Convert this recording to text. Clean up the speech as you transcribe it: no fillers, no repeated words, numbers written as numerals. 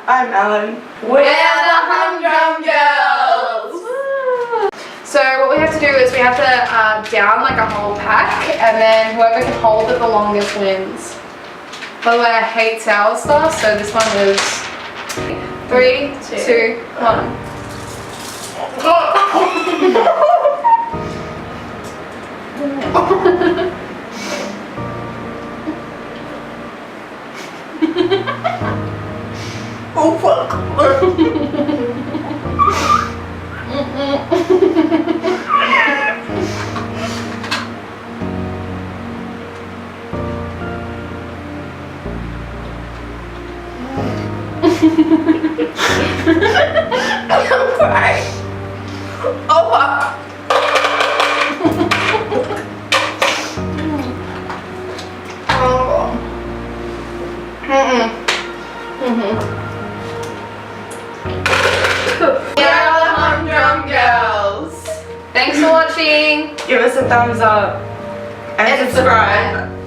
I'm Ellen. We're the Humdrum Girls! So what we have to do is we have to down like a whole pack, and then whoever can hold it the longest wins. By the way, I hate sour stuff, so this one is 3, 2, 1. Oh fuck. I'm crying. Oh fuck. We are the Humdrum Girls. Thanks for watching. Give us a thumbs up and subscribe.